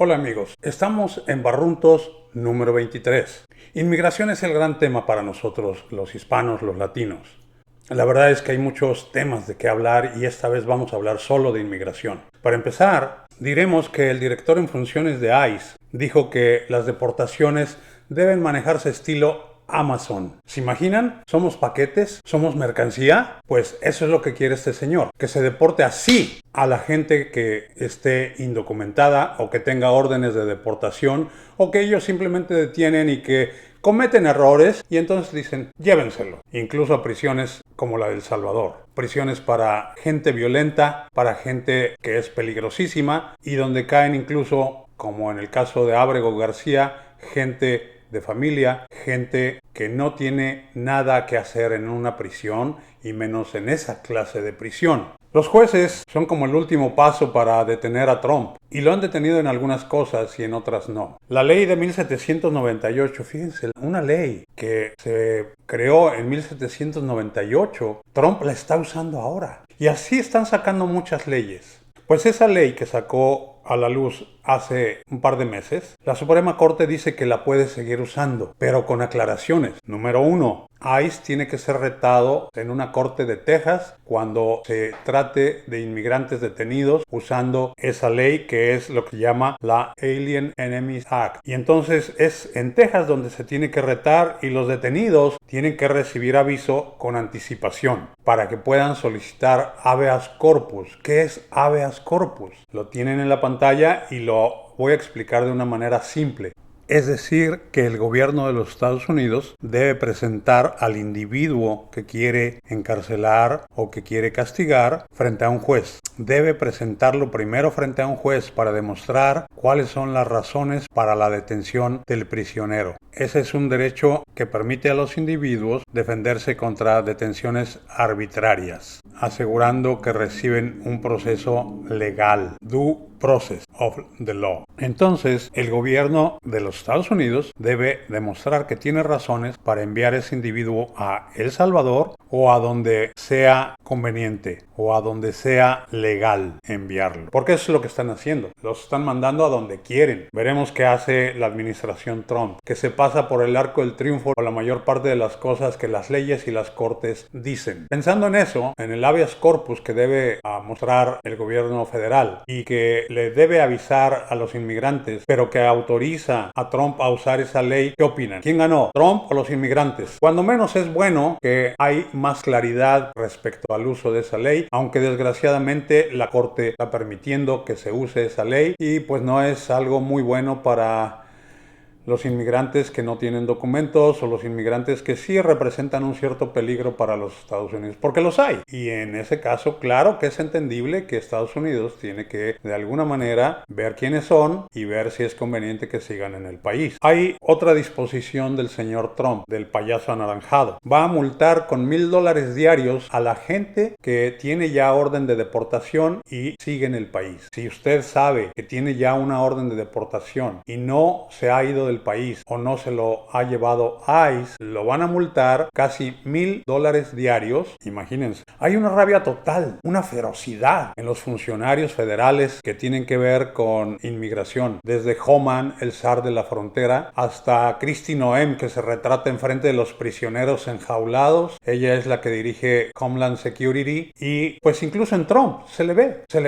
Hola amigos, estamos en Barruntos número 23. Inmigración es el gran tema para nosotros, los hispanos, los latinos. La verdad es que hay muchos temas de qué hablar y esta vez vamos a hablar solo de inmigración. Para empezar, diremos que el director en funciones de ICE dijo que las deportaciones deben manejarse estilo Amazon. ¿Se imaginan? ¿Somos paquetes? ¿Somos mercancía? Pues eso es lo que quiere este señor, que se deporte así a la gente que esté indocumentada o que tenga órdenes de deportación o que ellos simplemente detienen y que cometen errores y entonces dicen, llévenselo. Incluso a prisiones como la de El Salvador. Prisiones para gente violenta, para gente que es peligrosísima y donde caen incluso, como en el caso de Ábrego García, gente de familia, gente que no tiene nada que hacer en una prisión y menos en esa clase de prisión. Los jueces son como el último paso para detener a Trump y lo han detenido en algunas cosas y en otras no. La ley de 1798, fíjense, una ley que se creó en 1798, Trump la está usando ahora. Y así están sacando muchas leyes. Pues esa ley que sacó a la luz hace un par de meses, la Suprema Corte dice que la puede seguir usando, pero con aclaraciones. Número 1, ICE tiene que ser retado en una corte de Texas cuando se trate de inmigrantes detenidos usando esa ley que es lo que llama la Alien Enemies Act. Y entonces es en Texas donde se tiene que retar y los detenidos tienen que recibir aviso con anticipación para que puedan solicitar habeas corpus. ¿Qué es habeas corpus? Lo tienen en la pantalla y lo voy a explicar de una manera simple. Es decir, que el gobierno de los Estados Unidos debe presentar al individuo que quiere encarcelar o que quiere castigar frente a un juez. Debe presentarlo primero frente a un juez para demostrar cuáles son las razones para la detención del prisionero. Ese es un derecho que permite a los individuos defenderse contra detenciones arbitrarias, asegurando que reciben un proceso legal, due process of the law. Entonces, el gobierno de los Estados Unidos debe demostrar que tiene razones para enviar a ese individuo a El Salvador o a donde sea conveniente o a donde sea legal enviarlo. Porque eso es lo que están haciendo. Los están mandando a donde quieren. Veremos qué hace la administración Trump, que se pasa por el arco del triunfo por la mayor parte de las cosas que las leyes y las cortes dicen. Pensando en eso, en el habeas corpus que debe mostrar el gobierno federal y que le debe avisar a los inmigrantes, pero que autoriza a Trump a usar esa ley, ¿qué opinan? ¿Quién ganó? ¿Trump o los inmigrantes? Cuando menos es bueno que hay más claridad respecto al uso de esa ley, aunque desgraciadamente la Corte está permitiendo que se use esa ley y pues no es algo muy bueno para los inmigrantes que no tienen documentos o los inmigrantes que sí representan un cierto peligro para los Estados Unidos, porque los hay. Y en ese caso, claro que es entendible que Estados Unidos tiene que de alguna manera ver quiénes son y ver si es conveniente que sigan en el país. Hay otra disposición del señor Trump, del payaso anaranjado. Va a multar con $1,000 diarios a la gente que tiene ya orden de deportación y sigue en el país. Si usted sabe que tiene ya una orden de deportación y no se ha ido del país o no se lo ha llevado ICE, lo van a multar casi $1,000 diarios. Imagínense. Hay una rabia total, una ferocidad en los funcionarios federales que tienen que ver con inmigración. Desde Homan, el zar de la frontera, hasta Kristi Noem, que se retrata enfrente de los prisioneros enjaulados. Ella es la que dirige Homeland Security y pues incluso en Trump se le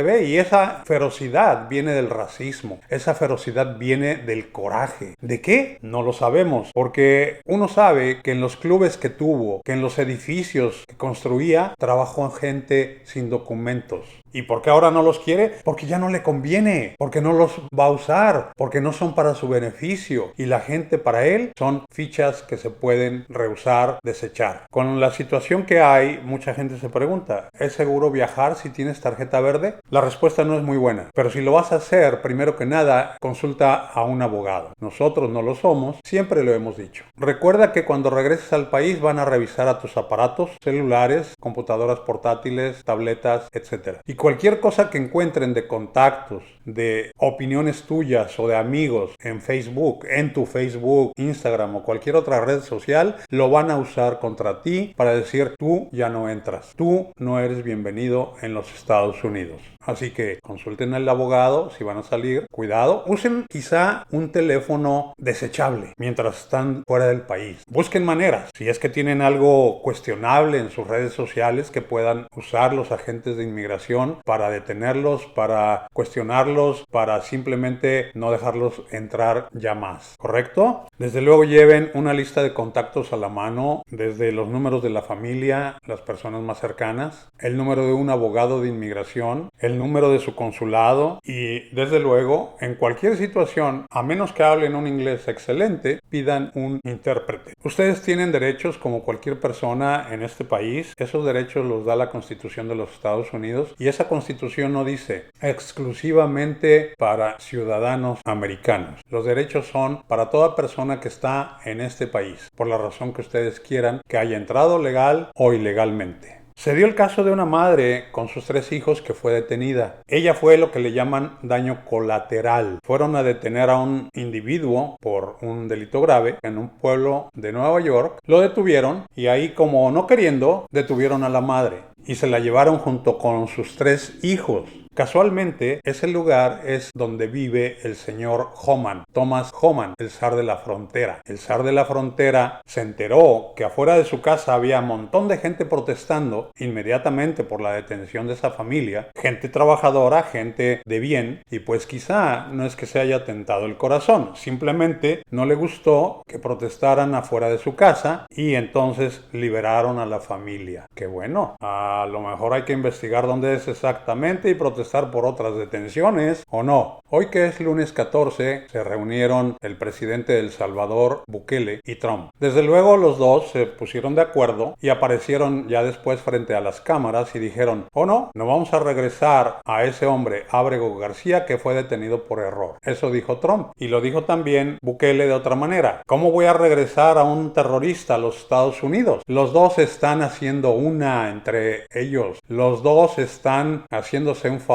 ve y esa ferocidad viene del racismo. Esa ferocidad viene del coraje. ¿De qué? No lo sabemos, porque uno sabe que en los clubes que tuvo, que en los edificios que construía, trabajó gente sin documentos. ¿Y por qué ahora no los quiere? Porque ya no le conviene, porque no los va a usar, porque no son para su beneficio. Y la gente para él son fichas que se pueden rehusar, desechar. Con la situación que hay, mucha gente se pregunta, ¿es seguro viajar si tienes tarjeta verde? La respuesta no es muy buena, pero si lo vas a hacer, primero que nada, consulta a un abogado. Nosotros no lo somos, siempre lo hemos dicho. Recuerda que cuando regreses al país van a revisar a tus aparatos celulares, computadoras portátiles, tabletas, etc. Y cualquier cosa que encuentren de contactos, de opiniones tuyas o de amigos en Facebook, en tu Facebook, Instagram o cualquier otra red social, lo van a usar contra ti para decir tú ya no entras, tú no eres bienvenido en los Estados Unidos. Así que consulten al abogado si van a salir. Cuidado, usen quizá un teléfono desechable mientras están fuera del país. Busquen maneras, si es que tienen algo cuestionable en sus redes sociales, que puedan usar los agentes de inmigración para detenerlos, para cuestionarlos, para simplemente no dejarlos entrar ya más. ¿Correcto? Desde luego lleven una lista de contactos a la mano, desde los números de la familia, las personas más cercanas, el número de un abogado de inmigración, el número de su consulado y desde luego en cualquier situación, a menos que hablen un inglés excelente, pidan un intérprete. Ustedes tienen derechos como cualquier persona en este país. Esos derechos los da la Constitución de los Estados Unidos y esa Constitución no dice exclusivamente para ciudadanos americanos. Los derechos son para toda persona que está en este país, por la razón que ustedes quieran, que haya entrado legal o ilegalmente. Se dio el caso de una madre con sus 3 hijos que fue detenida. Ella fue lo que le llaman daño colateral. Fueron a detener a un individuo por un delito grave en un pueblo de Nueva York. Lo detuvieron y ahí, como no queriendo, detuvieron a la madre y se la llevaron junto con sus 3 hijos. Casualmente, ese lugar es donde vive el señor Homan, Thomas Homan, el zar de la frontera. El zar de la frontera se enteró que afuera de su casa había un montón de gente protestando inmediatamente por la detención de esa familia, gente trabajadora, gente de bien, y pues quizá no es que se haya tentado el corazón, simplemente no le gustó que protestaran afuera de su casa y entonces liberaron a la familia. Qué bueno, a lo mejor hay que investigar dónde es exactamente y protestar por otras detenciones o no. Hoy, que es lunes 14, se reunieron el presidente de El Salvador, Bukele, y Trump. Desde luego los dos se pusieron de acuerdo y aparecieron ya después frente a las cámaras y dijeron: oh no vamos a regresar a ese hombre Ábrego García que fue detenido por error. Eso dijo Trump, y lo dijo también Bukele de otra manera. ¿Cómo voy a regresar a un terrorista a los Estados Unidos? Los dos están haciendo una entre ellos. Los dos están haciéndose un favor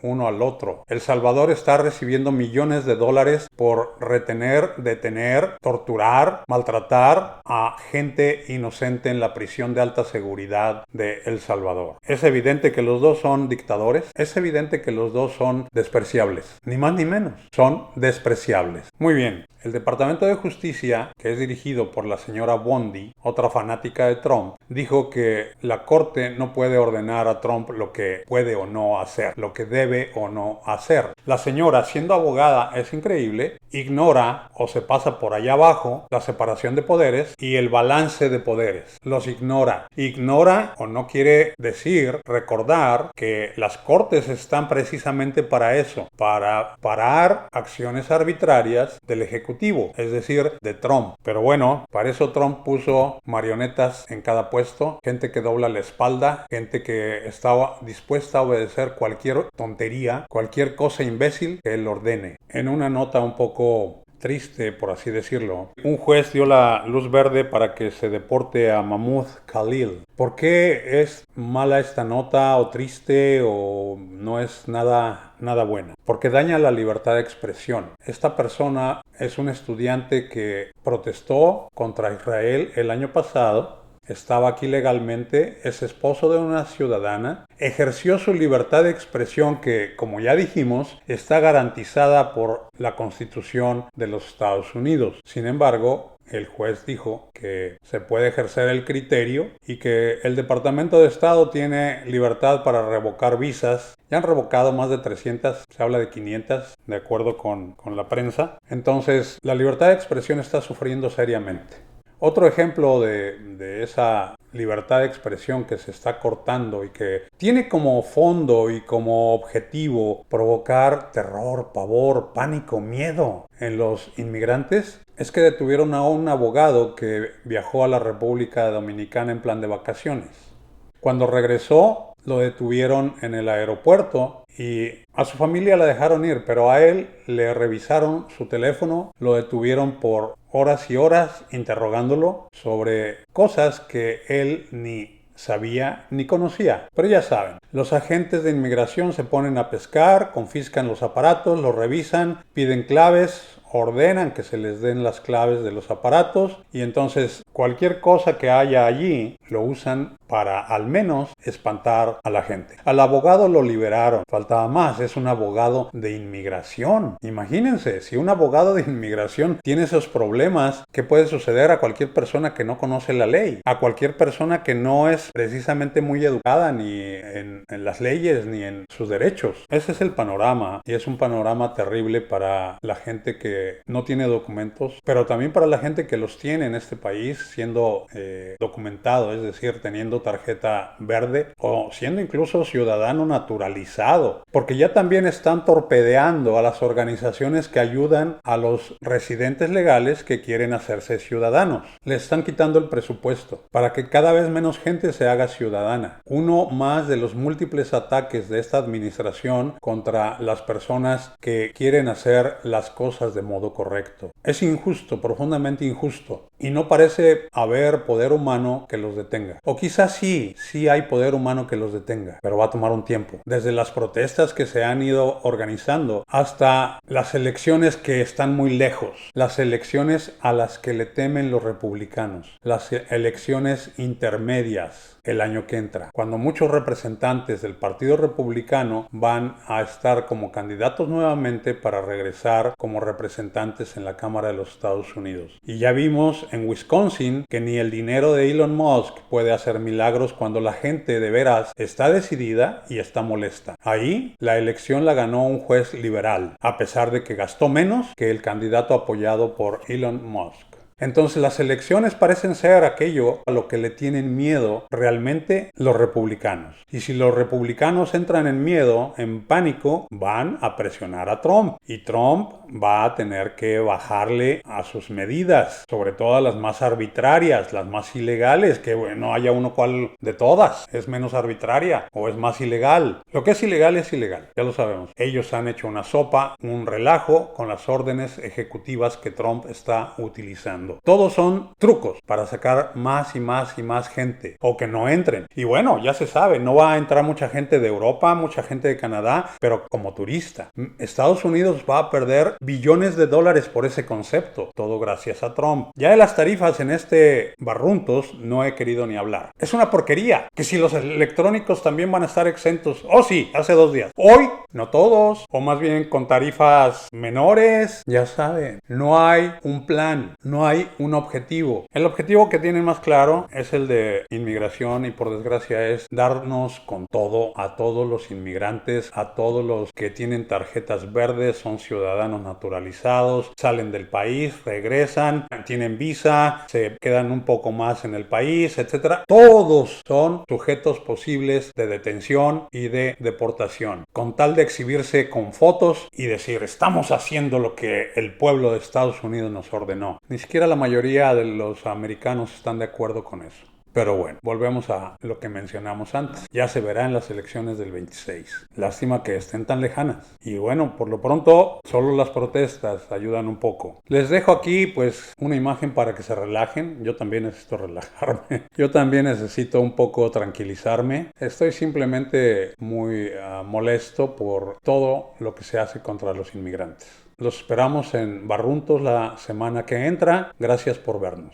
uno al otro. El Salvador está recibiendo millones de dólares por retener, detener, torturar, maltratar a gente inocente en la prisión de alta seguridad de El Salvador. Es evidente que los dos son dictadores. Es evidente que los dos son despreciables. Ni más ni menos. Son despreciables. Muy bien. El Departamento de Justicia, que es dirigido por la señora Bondi, otra fanática de Trump, dijo que la Corte no puede ordenar a Trump lo que puede o no hacer, lo que debe o no hacer. La señora, siendo abogada, es increíble, ignora o se pasa por allá abajo la separación de poderes y el balance de poderes. Los ignora. Ignora o no quiere decir, recordar que las Cortes están precisamente para eso, para parar acciones arbitrarias del Ejecutivo, es decir, de Trump. Pero bueno, para eso Trump puso marionetas en cada puesto, gente que dobla la espalda, gente que estaba dispuesta a obedecer cualquier tontería, cualquier cosa imbécil que él ordene. En una nota un poco triste, por así decirlo, un juez dio la luz verde para que se deporte a Mahmoud Khalil. ¿Por qué es mala esta nota, o triste, o no es nada buena? Porque daña la libertad de expresión. Esta persona es un estudiante que protestó contra Israel el año pasado. Estaba aquí legalmente, es esposo de una ciudadana, ejerció su libertad de expresión que, como ya dijimos, está garantizada por la Constitución de los Estados Unidos. Sin embargo, el juez dijo que se puede ejercer el criterio y que el Departamento de Estado tiene libertad para revocar visas. Ya han revocado más de 300, se habla de 500, de acuerdo con la prensa. Entonces, la libertad de expresión está sufriendo seriamente. Otro ejemplo de esa libertad de expresión que se está cortando y que tiene como fondo y como objetivo provocar terror, pavor, pánico, miedo en los inmigrantes, es que detuvieron a un abogado que viajó a la República Dominicana en plan de vacaciones. Cuando regresó, lo detuvieron en el aeropuerto y a su familia la dejaron ir, pero a él le revisaron su teléfono, lo detuvieron por horas y horas interrogándolo sobre cosas que él ni sabía ni conocía. Pero ya saben, los agentes de inmigración se ponen a pescar, confiscan los aparatos, los revisan, piden claves, ordenan que se les den las claves de los aparatos y entonces cualquier cosa que haya allí lo usan para al menos espantar a la gente. Al abogado lo liberaron, faltaba más, es un abogado de inmigración. Imagínense, si un abogado de inmigración tiene esos problemas, ¿qué puede suceder a cualquier persona que no conoce la ley? A cualquier persona que no es precisamente muy educada ni en las leyes ni en sus derechos. Ese es el panorama y es un panorama terrible para la gente que no tiene documentos, pero también para la gente que los tiene en este país siendo documentado, es decir, teniendo tarjeta verde o siendo incluso ciudadano naturalizado, porque ya también están torpedeando a las organizaciones que ayudan a los residentes legales que quieren hacerse ciudadanos. Les están quitando el presupuesto para que cada vez menos gente se haga ciudadana. Uno más de los múltiples ataques de esta administración contra las personas que quieren hacer las cosas de modo correcto. Es injusto, profundamente injusto, y no parece haber poder humano que los detenga. O quizás sí hay poder humano que los detenga, pero va a tomar un tiempo. Desde las protestas que se han ido organizando hasta las elecciones que están muy lejos, las elecciones a las que le temen los republicanos, las elecciones intermedias el año que entra, cuando muchos representantes del Partido Republicano van a estar como candidatos nuevamente para regresar como representantes en la Cámara de los Estados Unidos. Y ya vimos en Wisconsin que ni el dinero de Elon Musk puede hacer milagros cuando la gente de veras está decidida y está molesta. Ahí la elección la ganó un juez liberal, a pesar de que gastó menos que el candidato apoyado por Elon Musk. Entonces las elecciones parecen ser aquello a lo que le tienen miedo realmente los republicanos. Y si los republicanos entran en miedo, en pánico, van a presionar a Trump. Y Trump va a tener que bajarle a sus medidas, sobre todo a las más arbitrarias, las más ilegales, que bueno, haya uno cual de todas es menos arbitraria o es más ilegal. Lo que es ilegal, ya lo sabemos. Ellos han hecho una sopa, un relajo con las órdenes ejecutivas que Trump está utilizando. Todos son trucos para sacar más y más y más gente o que no entren. Y bueno, ya se sabe, no va a entrar mucha gente de Europa, mucha gente de Canadá, pero como turista. Estados Unidos va a perder billones de dólares por ese concepto, todo gracias a Trump. Ya de las tarifas en este barruntos no he querido ni hablar. Es una porquería, que si los electrónicos también van a estar exentos. Oh sí, hace 2 días. Hoy, no todos, o más bien con tarifas menores. Ya saben, no hay un plan, no hay un objetivo. El objetivo que tienen más claro es el de inmigración y por desgracia es darnos con todo a todos los inmigrantes, a todos los que tienen tarjetas verdes, son ciudadanos naturalizados, salen del país, regresan, tienen visa, se quedan un poco más en el país, etcétera. Todos son sujetos posibles de detención y de deportación, con tal de exhibirse con fotos y decir estamos haciendo lo que el pueblo de Estados Unidos nos ordenó. Ni siquiera la mayoría de los americanos están de acuerdo con eso. Pero bueno, volvemos a lo que mencionamos antes. Ya se verá en las elecciones del 26. Lástima que estén tan lejanas. Y bueno, por lo pronto, solo las protestas ayudan un poco. Les dejo aquí, pues, una imagen para que se relajen. Yo también necesito relajarme. Yo también necesito un poco tranquilizarme. Estoy simplemente muy molesto por todo lo que se hace contra los inmigrantes. Los esperamos en Barruntos la semana que entra. Gracias por vernos.